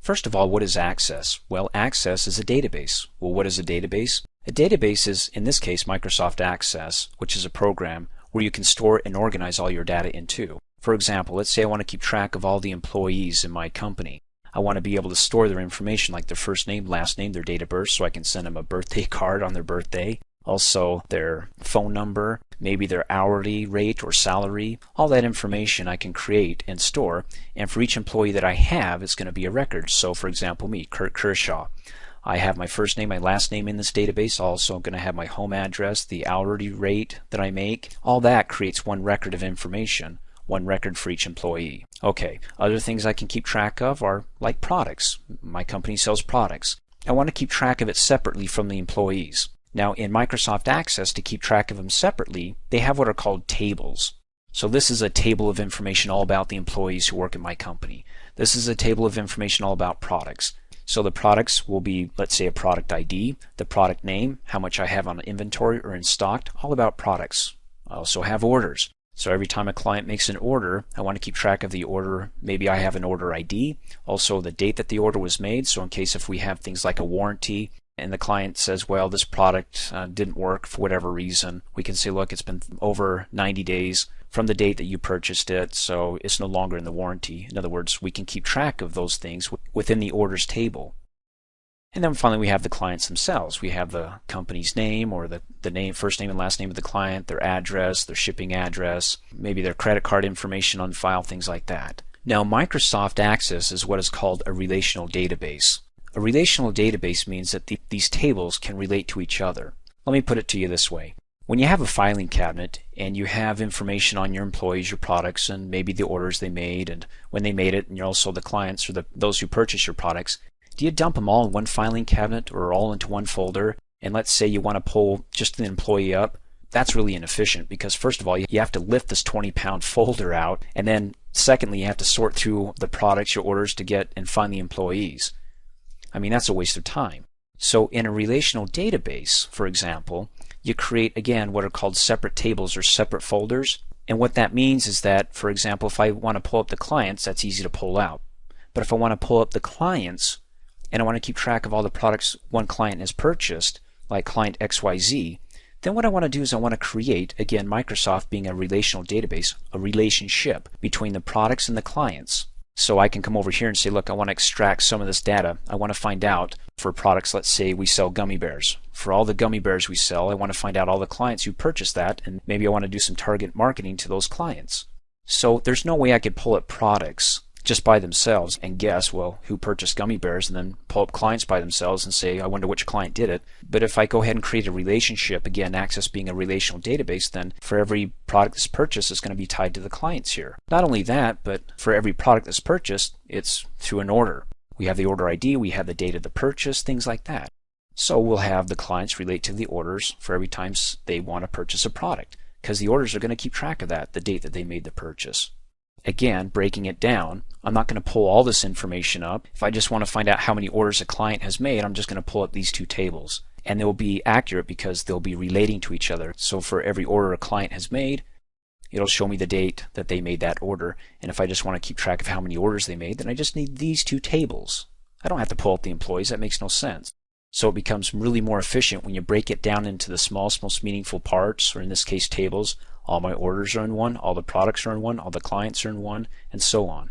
First of all, what is Access? Well, Access is a database. Well, what is a database? A database is, in this case, Microsoft Access, which is a program where you can store and organize all your data into. For example, let's say I want to keep track of all the employees in my company. I want to be able to store their information like their first name, last name, their date of birth, so I can send them a birthday card on their birthday. Also their phone number, maybe their hourly rate or salary. All that information I can create and store, and for each employee that I have, it's going to be a record. So for example, me, Kurt Kershaw. I have my first name, my last name in this database. Also I'm going to have my home address, the hourly rate that I make. All that creates one record of information, one record for each employee. Okay, other things I can keep track of are like products. My company sells products. I want to keep track of it separately from the employees. Now in Microsoft Access, to keep track of them separately, they have what are called tables. So this is a table of information all about the employees who work at my company. This is a table of information all about products. So the products will be, let's say, a product ID, the product name, how much I have on inventory or in stock, all about products. I also have orders. So every time a client makes an order, I want to keep track of the order. Maybe I have an order ID, also the date that the order was made. So in case if we have things like a warranty and the client says, well, this product didn't work for whatever reason, we can say, look, it's been over 90 days from the date that you purchased it, so it's no longer in the warranty. In other words, we can keep track of those things within the orders table. And then finally we have the clients themselves. We have the company's name or the name, first name and last name of the client, their address, their shipping address, maybe their credit card information on file, things like that. Now Microsoft Access is what is called a relational database. A relational database means that these tables can relate to each other. Let me put it to you this way. When you have a filing cabinet and you have information on your employees, your products, and maybe the orders they made and when they made it, and you're also the clients or those who purchase your products, do you dump them all in one filing cabinet or all into one folder? And let's say you want to pull just an employee up. That's really inefficient because first of all, you have to lift this 20-pound folder out, and then secondly, you have to sort through the products, your orders to get and find the employees. I mean, that's a waste of time. So in a relational database, for example, you create, again, what are called separate tables or separate folders. And what that means is that, for example, if I want to pull up the clients, that's easy to pull out. But if I want to pull up the clients and I want to keep track of all the products one client has purchased, like client XYZ, then what I want to do is I want to create, again, Microsoft being a relational database, a relationship between the products and the clients. So I can come over here and say, look, I want to extract some of this data. I want to find out for products, let's say we sell gummy bears. For all the gummy bears we sell, I want to find out all the clients who purchased that, and maybe I want to do some target marketing to those clients. So there's no way I could pull up products just by themselves and guess, well, who purchased gummy bears, and then pull up clients by themselves and say, I wonder which client did it. But if I go ahead and create a relationship, again, Access being a relational database, then for every product that's purchased, it's going to be tied to the clients here. Not only that, but for every product that's purchased, it's through an order. We have the order ID, we have the date of the purchase, things like that. So we'll have the clients relate to the orders for every time they want to purchase a product, because the orders are going to keep track of that, the date that they made the purchase. Again, breaking it down, I'm not going to pull all this information up. If I just want to find out how many orders a client has made, I'm just going to pull up these two tables. And they'll be accurate because they'll be relating to each other. So for every order a client has made, it'll show me the date that they made that order. And if I just want to keep track of how many orders they made, then I just need these two tables. I don't have to pull up the employees. That makes no sense. So it becomes really more efficient when you break it down into the smallest, most meaningful parts, or in this case tables. All my orders are in one, all the products are in one, all the clients are in one, and so on.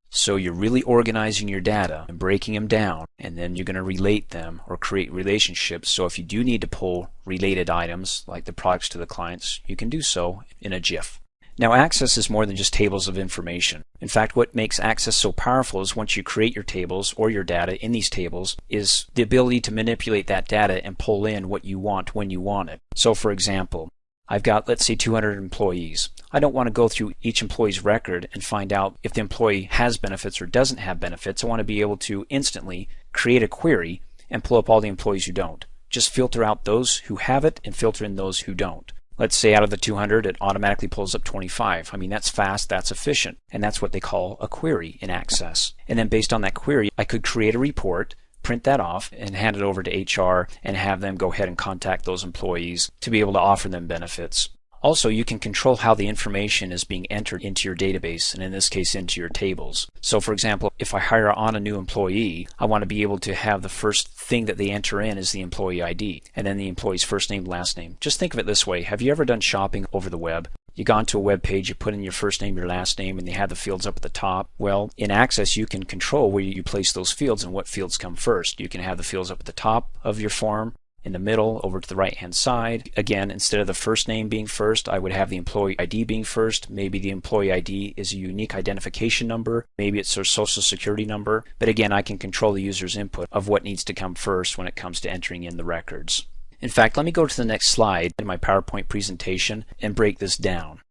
So you're really organizing your data and breaking them down, and then you're going to relate them or create relationships. So if you do need to pull related items like the products to the clients, you can do so in a GIF. Now Access is more than just tables of information. In fact, what makes Access so powerful is once you create your tables or your data in these tables is the ability to manipulate that data and pull in what you want when you want it. So for example, I've got, let's say, 200 employees. I don't want to go through each employee's record and find out if the employee has benefits or doesn't have benefits. I want to be able to instantly create a query and pull up all the employees who don't. Just filter out those who have it and filter in those who don't. Let's say out of the 200, it automatically pulls up 25. I mean, that's fast, that's efficient, and that's what they call a query in Access. And then based on that query, I could create a report, print that off, and hand it over to HR and have them go ahead and contact those employees to be able to offer them benefits. Also, you can control how the information is being entered into your database, and in this case into your tables. So for example, if I hire on a new employee, I want to be able to have the first thing that they enter in is the employee ID, and then the employee's first name, last name. Just think of it this way. Have you ever done shopping over the web? You go onto a web page, you put in your first name, your last name, and they have the fields up at the top. Well, in Access, you can control where you place those fields and what fields come first. You can have the fields up at the top of your form, in the middle, over to the right-hand side. Again, instead of the first name being first, I would have the employee ID being first. Maybe the employee ID is a unique identification number. Maybe it's their social security number. But again, I can control the user's input of what needs to come first when it comes to entering in the records. In fact, let me go to the next slide in my PowerPoint presentation and break this down.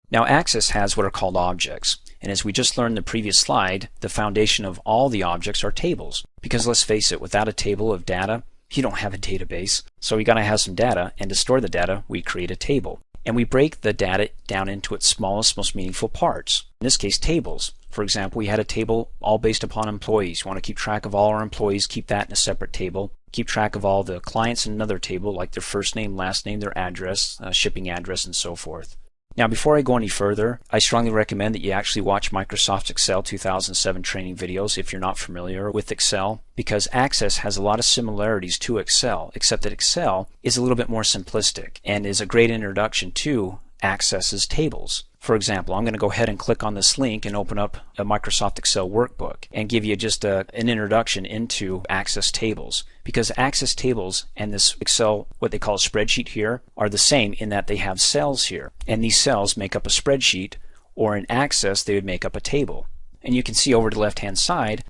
Now, Access has what are called objects. And as we just learned in the previous slide, the foundation of all the objects are tables. Because let's face it, without a table of data, you don't have a database. So we got to have some data, and to store the data, we create a table. And we break the data down into its smallest, most meaningful parts. In this case, tables. For example, we had a table all based upon employees. We want to keep track of all our employees, keep that in a separate table. Keep track of all the clients in another table, like their first name, last name, their address, shipping address, and so forth. Now, before I go any further, I strongly recommend that you actually watch Microsoft Excel 2007 training videos if you're not familiar with Excel, because Access has a lot of similarities to Excel, except that Excel is a little bit more simplistic and is a great introduction to Access's tables. For example, I'm going to go ahead and click on this link and open up a Microsoft Excel workbook and give you just an introduction into Access tables. Because Access tables and this Excel, what they call a spreadsheet here, are the same in that they have cells here. And these cells make up a spreadsheet, or in Access they would make up a table. And you can see over to the left-hand side,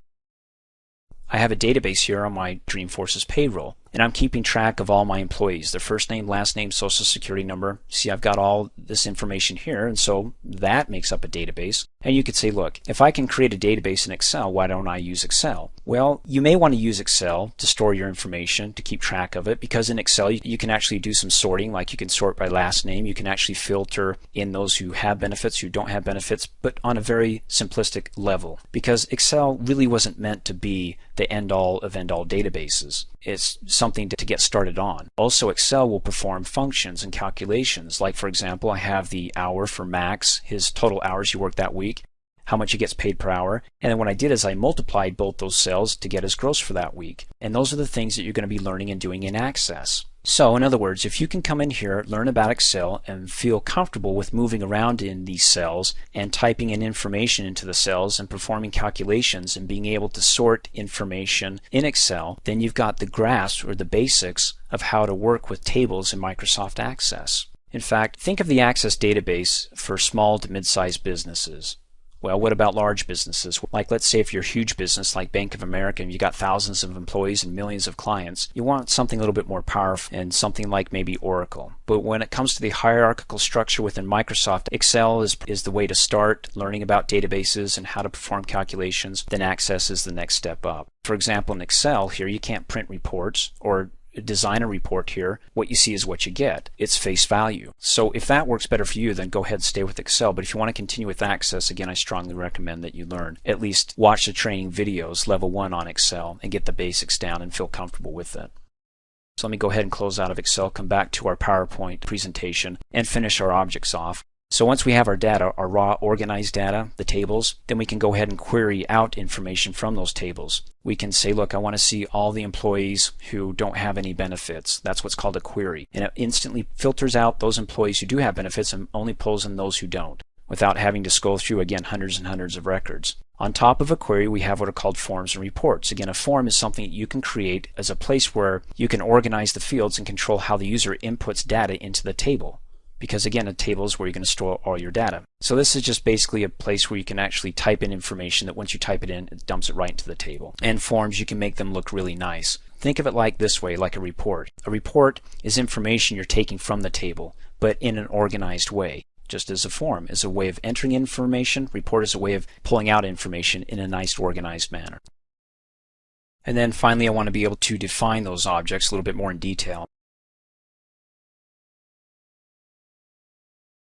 I have a database here on my Dreamforce's payroll, and I'm keeping track of all my employees, their first name, last name, social security number. See, I've got all this information here, and so that makes up a database. And you could say, look, if I can create a database in Excel, why don't I use Excel? Well, you may want to use Excel to store your information, to keep track of it, because in Excel you can actually do some sorting, like you can sort by last name. You can actually filter in those who have benefits, who don't have benefits, but on a very simplistic level, because Excel really wasn't meant to be the end-all of end-all databases. It's something to get started on. Also, Excel will perform functions and calculations, like for example, I have the hour for Max, his total hours he worked that week, how much he gets paid per hour, and then what I did is I multiplied both those cells to get his gross for that week. And those are the things that you're going to be learning and doing in Access. So in other words, if you can come in here, learn about Excel, and feel comfortable with moving around in these cells and typing in information into the cells and performing calculations and being able to sort information in Excel, then you've got the grasp or the basics of how to work with tables in Microsoft Access. In fact, think of the Access database for small to mid-sized businesses. Well, what about large businesses? Like, let's say if you're a huge business like Bank of America and you got thousands of employees and millions of clients, you want something a little bit more powerful and something like maybe Oracle. But when it comes to the hierarchical structure within Microsoft, Excel is the way to start learning about databases and how to perform calculations. Then Access is the next step up. For example, in Excel here, you can't print reports or design a report here. What you see is what you get. It's face value. So if that works better for you, then go ahead and stay with Excel. But if you want to continue with Access, again, I strongly recommend that you learn. At least watch the training videos, level 1 on Excel, and get the basics down and feel comfortable with it. So let me go ahead and close out of Excel, come back to our PowerPoint presentation, and finish our objects off. So once we have our data, our raw organized data, the tables, then we can go ahead and query out information from those tables. We can say, look, I want to see all the employees who don't have any benefits. That's what's called a query. And it instantly filters out those employees who do have benefits and only pulls in those who don't, without having to scroll through, again, hundreds and hundreds of records. On top of a query, we have what are called forms and reports. Again, a form is something that you can create as a place where you can organize the fields and control how the user inputs data into the table. Because again, a table is where you're going to store all your data. So this is just basically a place where you can actually type in information that once you type it in, it dumps it right into the table. And forms, you can make them look really nice. Think of it like this way, like a report. A report is information you're taking from the table, but in an organized way. Just as a form is a way of entering information, report is a way of pulling out information in a nice organized manner. And then finally, I want to be able to define those objects a little bit more in detail.